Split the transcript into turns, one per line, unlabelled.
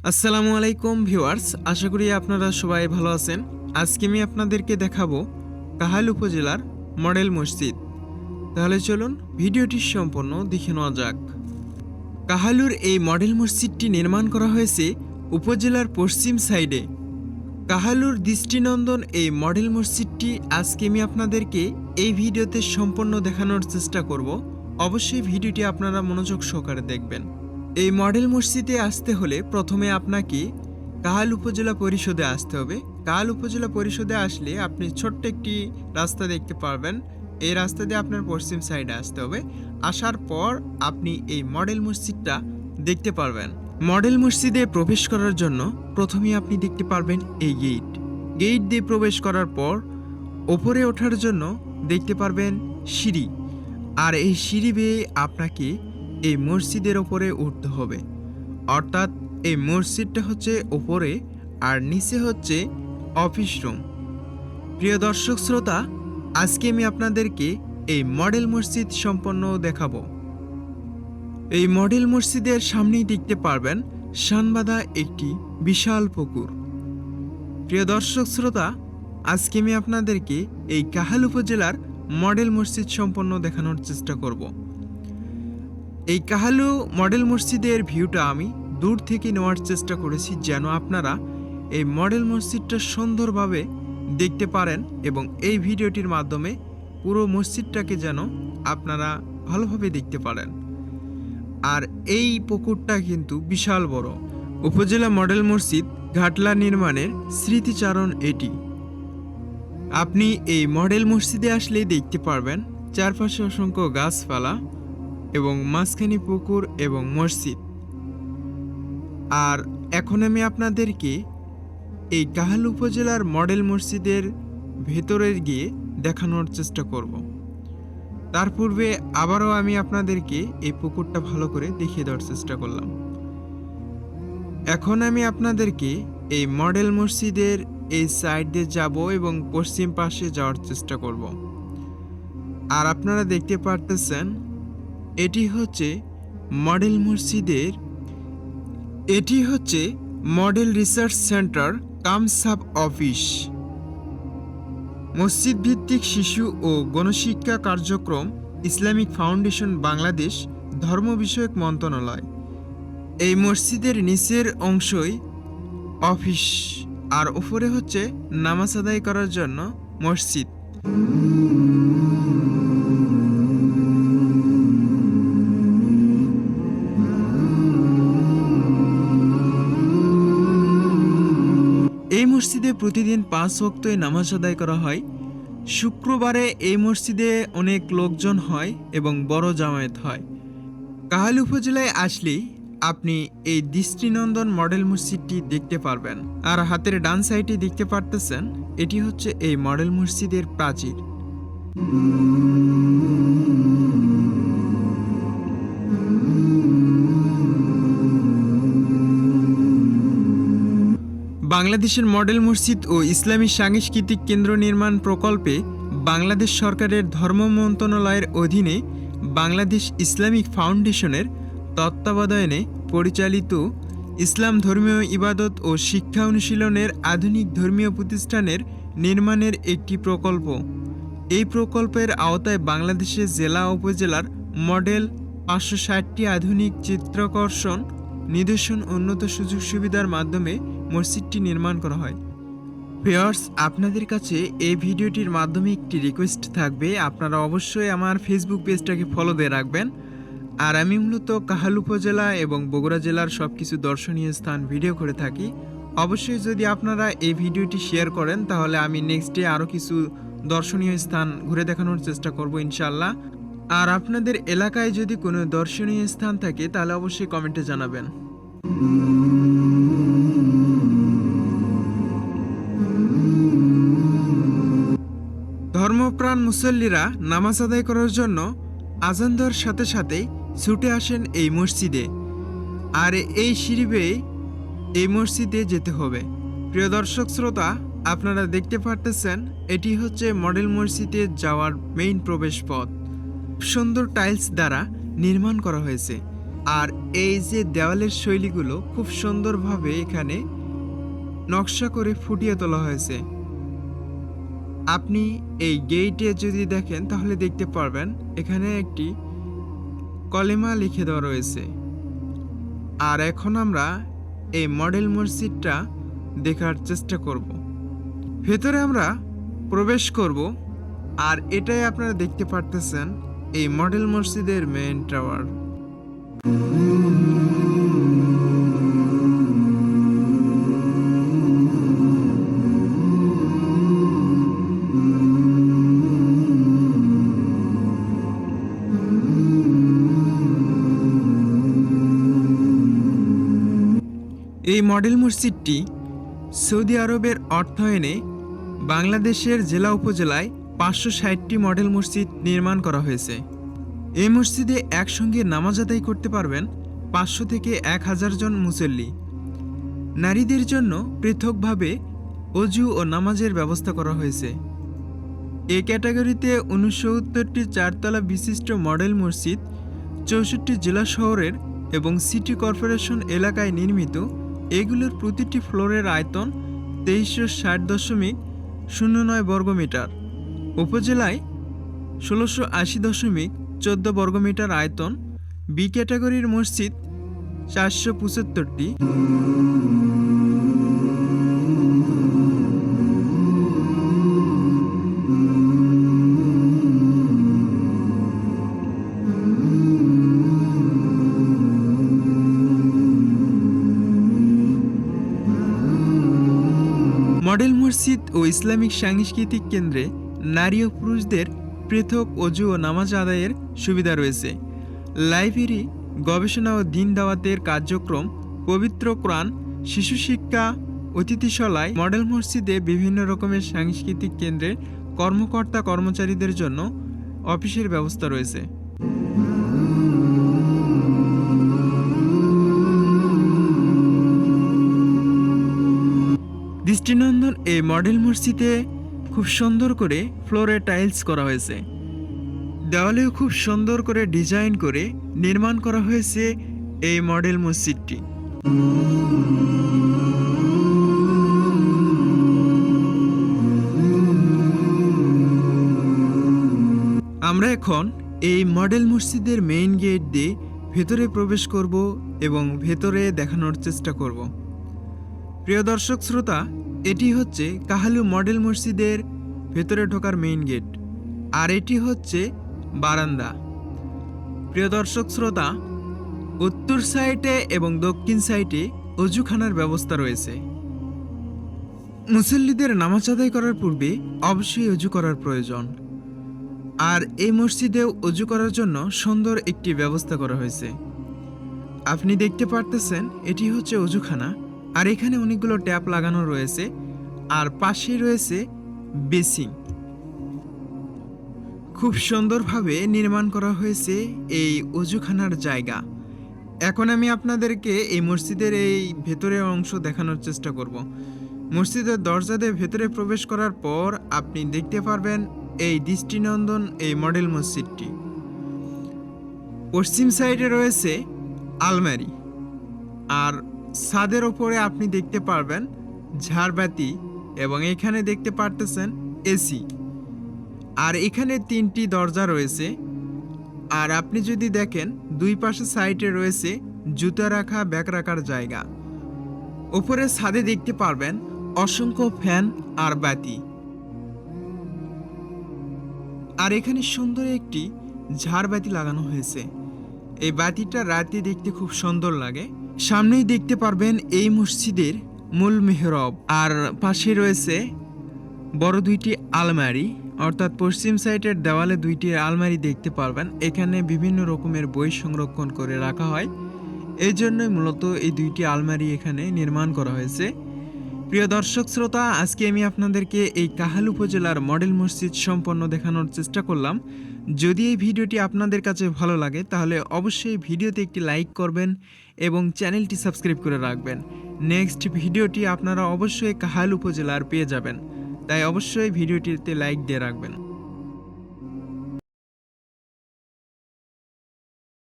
আসসালামু আলাইকুম ভিউয়ার্স, আশা করি আপনারা সবাই ভালো আছেন। আজকে আমি আপনাদেরকে দেখাবো কাহাল উপজেলার মডেল মসজিদ। তাহলে চলুন ভিডিওটি সম্পূর্ণ দেখে নেওয়া যাক। কাহালুর এই মডেল মসজিদটি নির্মাণ করা হয়েছে উপজেলার পশ্চিম সাইডে। কাহালুর দৃষ্টিনন্দন এই মডেল মসজিদটি আজকে আমি আপনাদেরকে এই ভিডিওতে সম্পূর্ণ দেখানোর চেষ্টা করব। অবশ্যই ভিডিওটি আপনারা মনোযোগ সহকারে দেখবেন। এই মডেল মসজিদে আসতে হলে প্রথমে আপনাকে কাহাল উপজেলা পরিষদে আসতে হবে। কাহাল উপজেলা পরিষদে আসলে আপনি ছোট্ট একটি রাস্তা দেখতে পারবেন। এই রাস্তা দিয়ে আপনার পশ্চিম সাইডে আসতে হবে। আসার পর আপনি এই মডেল মসজিদটা দেখতে পারবেন। মডেল মসজিদে প্রবেশ করার জন্য প্রথমেই আপনি দেখতে পারবেন এই গেট দিয়ে প্রবেশ করার পর ওপরে ওঠার জন্য দেখতে পারবেন সিঁড়ি। আর এই সিঁড়ি বেয়ে আপনাকে এই মসজিদের ওপরে উঠতে হবে। অর্থাৎ এই মসজিদটা হচ্ছে ওপরে আর নিচে হচ্ছে অফিস রুম। প্রিয় দর্শক শ্রোতা, আজকে আমি আপনাদেরকে এই মডেল মসজিদ সম্পন্ন দেখাবো। এই মডেল মসজিদের সামনেই দেখতে পারবেন শানবাঁধা একটি বিশাল পুকুর। প্রিয় দর্শক শ্রোতা, আজকে আমি আপনাদেরকে এই কাহাল উপজেলার মডেল মসজিদ সম্পন্ন দেখানোর চেষ্টা করব। এই কাহালু মডেল মসজিদের ভিউটা আমি দূর থেকে নেওয়ার চেষ্টা করেছি, যেন আপনারা এই মডেল মসজিদটা সুন্দরভাবে দেখতে পারেন এবং এই ভিডিওটির মাধ্যমে পুরো মসজিদটাকে যেন আপনারা ভালোভাবে দেখতে পারেন। আর এই পুকুরটা কিন্তু বিশাল বড়। উপজেলা মডেল মসজিদ ঘাটলা নির্মাণের স্মৃতিচারণ এটি। আপনি এই মডেল মসজিদে আসলেই দেখতে পারবেন চারপাশে অসংখ্য গাছপালা এবং মাঝখানে পুকুর এবং মসজিদ। আর এখন আমি আপনাদেরকে এই কাহাল উপজেলার মডেল মসজিদের ভেতরে গিয়ে দেখানোর চেষ্টা করব। তার পূর্বে আবারও আমি আপনাদেরকে এই পুকুরটা ভালো করে দেখিয়ে দেওয়ার চেষ্টা করলাম। এখন আমি আপনাদেরকে এই মডেল মসজিদের এই সাইড দিয়ে যাব এবং পশ্চিম পাশে যাওয়ার চেষ্টা করব। আর আপনারা দেখতে পারতেছেন এটি হচ্ছে মডেল রিসার্চ সেন্টার কাম সাব অফিস। মসজিদ ভিত্তিক শিশু ও গণশিক্ষা কার্যক্রম, ইসলামিক ফাউন্ডেশন বাংলাদেশ, ধর্ম বিষয়ক মন্ত্রণালয়। এই মসজিদের নিচের অংশই অফিস আর উপরে হচ্ছে নামাজ আদায় করার জন্য মসজিদ। এই মসজিদে প্রতিদিন 5 ওয়াক্ত নামাজ আদায় করা হয়। শুক্রবারে এই মসজিদে অনেক লোকজন হয় এবং বড় জামায়াত হয়। কাহাল উপজেলায় আসলেই আপনি এই দৃষ্টিনন্দন মডেল মসজিদটি দেখতে পারবেন। আর হাতের ডান সাইডে দেখতে পারতেছেন এটি হচ্ছে এই মডেল মসজিদের প্রাচীর। বাংলাদেশের মডেল মসজিদ ও ইসলামী সাংস্কৃতিক কেন্দ্র নির্মাণ প্রকল্পে বাংলাদেশ সরকারের ধর্ম মন্ত্রণালয়ের অধীনে বাংলাদেশ ইসলামিক ফাউন্ডেশনের তত্ত্বাবধানে পরিচালিত ইসলাম ধর্মীয় ইবাদত ও শিক্ষা অনুশীলনের আধুনিক ধর্মীয় প্রতিষ্ঠানের নির্মাণের একটি প্রকল্প। এই প্রকল্পের আওতায় বাংলাদেশের জেলা উপজেলার মডেল 560টি আধুনিক চিত্রাকর্ষণ নিদর্শন উন্নত সুযোগ সুবিধার মাধ্যমে মসজিদটি নির্মাণ করা হয়। ভিউয়ার্স, আপনাদের কাছে এই ভিডিওটির মাধ্যমে একটি রিকোয়েস্ট থাকবে, আপনারা অবশ্যই আমার ফেসবুক পেজটাকে ফলো দিয়ে রাখবেন। আর আমি মূলত কাহাল উপজেলা এবং বগুড়া জেলার সব কিছু দর্শনীয় স্থান ভিডিও করে থাকি। অবশ্যই যদি আপনারা এই ভিডিওটি শেয়ার করেন তাহলে আমি নেক্সট ডে আরও কিছু দর্শনীয় স্থান ঘুরে দেখানোর চেষ্টা করব ইনশাআল্লাহ। আর আপনাদের এলাকায় যদি কোনো দর্শনীয় স্থান থাকে তাহলে অবশ্যই কমেন্টে জানাবেন। ধর্মপ্রাণ মুসল্লিরা নামাজ আদায় করার জন্য আজান দেওয়ার সাথে সাথেই ছুটে আসেন এই মসজিদে। আর এই সিঁড়ি বেয়ে এই মসজিদে যেতে হবে। প্রিয় দর্শক শ্রোতা, আপনারা দেখতে পারতেছেন এটি হচ্ছে মডেল মসজিদে যাওয়ার মেইন প্রবেশ পথ। সুন্দর টাইলস দ্বারা নির্মাণ করা হয়েছে। আর এই যে দেওয়ালের শৈলীগুলো খুব সুন্দরভাবে এখানে নকশা করে ফুটিয়ে তোলা হয়েছে। আপনি এই গেইটে যদি দেখেন তাহলে দেখতে পারবেন এখানে একটি কলেমা লিখে দেওয়া রয়েছে। আর এখন আমরা এই মডেল মসজিদটা দেখার চেষ্টা করব। ভেতরে আমরা প্রবেশ করব, আর এটাই আপনারা দেখতে পারতেছেন এই মডেল মসজিদের মেইন টাওয়ার। এই মডেল মসজিদটি সৌদি আরবের অর্থায়নে বাংলাদেশের জেলা উপজেলায় 560টি মডেল মসজিদ নির্মাণ করা হয়েছে। এই মসজিদে একসঙ্গে নামাজ আদায় করতে পারবেন 500 থেকে 1000 জন মুসল্লি। নারীদের জন্য পৃথকভাবে অজু ও নামাজের ব্যবস্থা করা হয়েছে। এই ক্যাটাগরিতে 69টি চারতলা বিশিষ্ট মডেল মসজিদ 64 জেলা শহরের এবং সিটি কর্পোরেশন এলাকায় নির্মিত। এগুলোর প্রতিটি ফ্লোরের আয়তন 2360.09 বর্গমিটার, উপজেলায় 1680.14 বর্গমিটার আয়তন। বি ক্যাটাগরির মসজিদ 475টি। মডেল মসজিদ ও ইসলামিক সাংস্কৃতিক কেন্দ্রে নারী ও পুরুষদের পৃথক অজু ও নামাজ আদায়ের সুবিধা রয়েছে। লাইব্রেরি, গবেষণা ও দিন দাওয়াতের কার্যক্রম, পবিত্র কোরআন, শিশু শিক্ষা, অতিথিশালায়। মডেল মসজিদে বিভিন্ন রকমের সাংস্কৃতিক কেন্দ্রের কর্মকর্তা কর্মচারীদের জন্য অফিসের ব্যবস্থা রয়েছে। দৃষ্টিনন্দন এই মডেল মসজিদে খুব সুন্দর করে ফ্লোরে টাইলস করা হয়েছে। দেওয়ালেও খুব সুন্দর করে ডিজাইন করে নির্মাণ করা হয়েছে এই মডেল মসজিদটি। আমরা এখন এই মডেল মসজিদের মেইন গেট দিয়ে ভেতরে প্রবেশ করব এবং ভেতরে দেখানোর চেষ্টা করব। প্রিয় দর্শক শ্রোতা, এটি হচ্ছে কাহালু মডেল মসজিদের ভেতরে ঢোকার মেইন গেট, আর এটি হচ্ছে বারান্দা। প্রিয় দর্শক শ্রোতা, উত্তর সাইডে এবং দক্ষিণ সাইডে অজুখানার ব্যবস্থা রয়েছে। মুসল্লিদের নামাজ আদায় করার পূর্বে অবশ্যই অজু করার প্রয়োজন। আর এই মসজিদেও অজু করার জন্য সুন্দর একটি ব্যবস্থা করা হয়েছে। আপনি দেখতে পারতেছেন এটি হচ্ছে অজুখানা, আর এখানে অনেকগুলো ট্যাপ লাগানো রয়েছে, আর পাশে রয়েছে বেসিন। খুব সুন্দরভাবে নির্মাণ করা হয়েছে এই অজুখানার জায়গা। এখন আমি আপনাদেরকে এই মসজিদের এই ভেতরের অংশ দেখানোর চেষ্টা করব। মসজিদের দরজা দিয়ে ভেতরে প্রবেশ করার পর আপনি দেখতে পারবেন এই দৃষ্টিনন্দন এই মডেল মসজিদটি। পশ্চিম সাইডে রয়েছে আলমারি, আর ছাদের ওপরে আপনি দেখতে পারবেন ঝাড়বাতি, এবং এখানে দেখতে পারতেছেন এসি। আর এখানে 3টি দরজা রয়েছে। আর আপনি যদি দেখেন দুই পাশে সাইডে রয়েছে জুতা রাখা, ব্যাগ রাখার জায়গা। ওপরে ছাদে দেখতে পারবেন অসংখ্য ফ্যান আর বাতি। আর এখানে সুন্দর একটি ঝাড়বাতি লাগানো হয়েছে। এই বাতিটা রাতে দেখতে খুব সুন্দর লাগে। সামনেই দেখতে পারবেন এই মসজিদের মূল মেহরাব, আর পাশে রয়েছে বড় 2টি আলমারি, অর্থাৎ পশ্চিম সাইডের দেওয়ালে 2টি আলমারি দেখতে পারবেন। এখানে বিভিন্ন রকমের বই সংরক্ষণ করে রাখা হয়, এই জন্যই মূলত এই 2টি আলমারি এখানে নির্মাণ করা হয়েছে। প্রিয় দর্শক শ্রোতা, আজকে আমি আপনাদেরকে এই কাহালু উপজেলার মডেল মসজিদ সম্পন্ন দেখানোর চেষ্টা করলাম। যদি এই ভিডিওটি আপনাদের কাছে ভালো লাগে তাহলে অবশ্যই ভিডিওতে একটি লাইক করবেন এবং চ্যানেলটি সাবস্ক্রাইব করে রাখবেন। নেক্সট ভিডিওটি আপনারা অবশ্যই কাহালু উপজেলার পেয়ে যাবেন, তাই অবশ্যই ভিডিওটিতে লাইক দিয়ে রাখবেন।